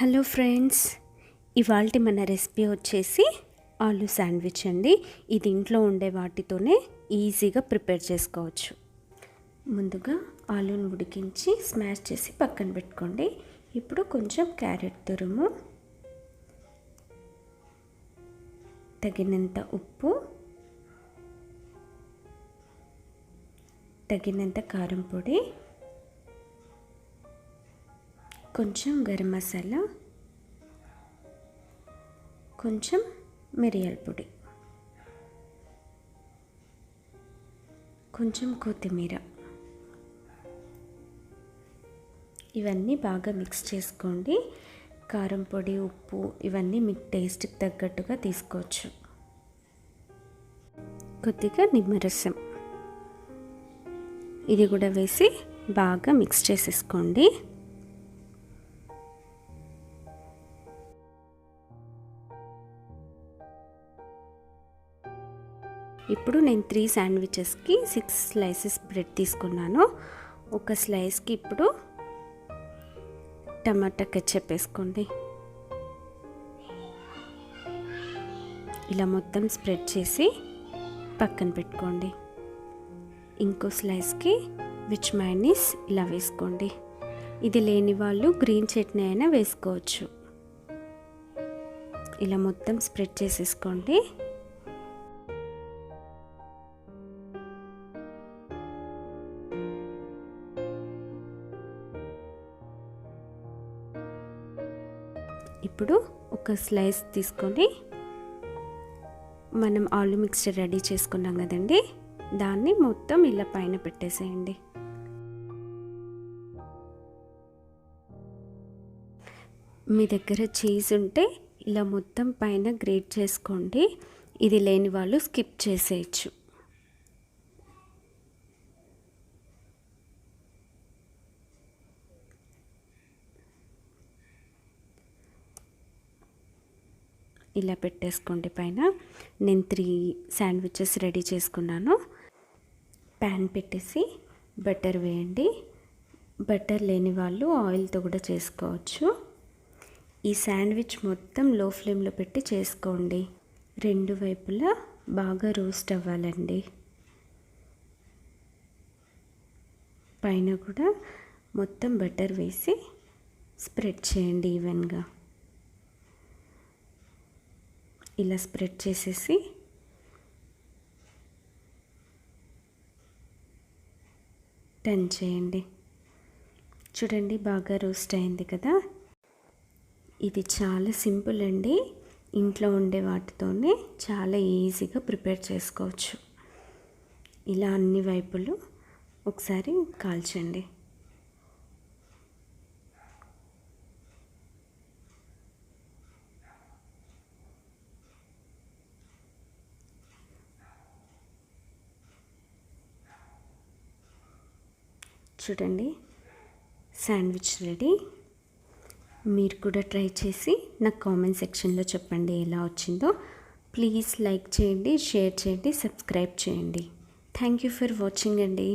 Hello friends, ఇవాల్టి మన recipe వచ్చేసి ఆలూ శాండ్విచ్ అండి. ఇది ఇంట్లో ఉండే వాటితోనే ఈజీగా ప్రిపేర్ చేసుకోవచ్చు. ముందుగా ఆలూని ఉడికించి స్మాష్ చేసి పక్కన పెట్టుకోండి. ఇప్పుడు కొంచెం క్యారెట్ తురుము, తగినంత ఉప్పు, తగినంత కారం పొడి, కొంచెం గరం మసాలా, కొంచెం మిరియాల పొడి, కొంచెం కొత్తిమీర, ఇవన్నీ బాగా మిక్స్ చేసుకోండి. కారం పొడి, ఉప్పు ఇవన్నీ మీకు టేస్ట్కి తగ్గట్టుగా తీసుకోవచ్చు. కొద్దిగా నిమ్మరసం ఇది కూడా వేసి బాగా మిక్స్ చేసేసుకోండి. ఇప్పుడు నేను 3 శాండ్విచెస్కి 6 స్లైసెస్ బ్రెడ్ తీసుకున్నాను. ఒక స్లైస్కి ఇప్పుడు టమాటా కెచప్ వేసుకోండి. ఇలా మొత్తం స్ప్రెడ్ చేసి పక్కన పెట్టుకోండి. ఇంకో స్లైస్కి విచ్ మైనీస్ ఇలా వేసుకోండి. ఇది లేని వాళ్ళు గ్రీన్ చట్నీ అయినా వేసుకోవచ్చు. ఇలా మొత్తం స్ప్రెడ్ చేసేసుకోండి. ఇప్పుడు ఒక స్లైస్ తీసుకొని మనం ఆలూ మిక్స్చర్ రెడీ చేసుకున్నాం కదండి, దాన్ని మొత్తం ఇలా పైన పెట్టేసేయండి. మీ దగ్గర చీజ్ ఉంటే ఇలా మొత్తం పైన గ్రేట్ చేసుకోండి. ఇది లేని వాళ్ళు స్కిప్ చేసేయచ్చు. ఇలా పెట్టేసుకోండి పైన. నేను 3 శాండ్విచెస్ రెడీ చేసుకున్నాను. ప్యాన్ పెట్టేసి బటర్ వేయండి. బటర్ లేని వాళ్ళు ఆయిల్తో కూడా చేసుకోవచ్చు. ఈ శాండ్విచ్ మొత్తం లో ఫ్లేమ్లో పెట్టి చేసుకోండి. 2 వైపులా బాగా రోస్ట్ అవ్వాలండి. పైన కూడా మొత్తం బటర్ వేసి స్ప్రెడ్ చేయండి ఈవెన్గా. ఇలా స్ప్రెడ్ చేసేసి టర్న్ చేయండి. చూడండి బాగా రోస్ట్ అయింది కదా. ఇది చాలా సింపుల్ అండి. ఇంట్లో ఉండే వాటితోనే చాలా ఈజీగా ప్రిపేర్ చేసుకోవచ్చు. ఇలా అన్ని వైపులు ఒకసారి కాల్చండి. చూడండి శాండ్విచ్ రెడీ. మీరు కూడా ట్రై చేసి నాకు కామెంట్ సెక్షన్లో చెప్పండి ఎలా వచ్చిందో. ప్లీజ్ లైక్ చేయండి, షేర్ చేయండి, సబ్స్క్రైబ్ చేయండి. థ్యాంక్ యూ ఫర్ వాచింగ్ అండి.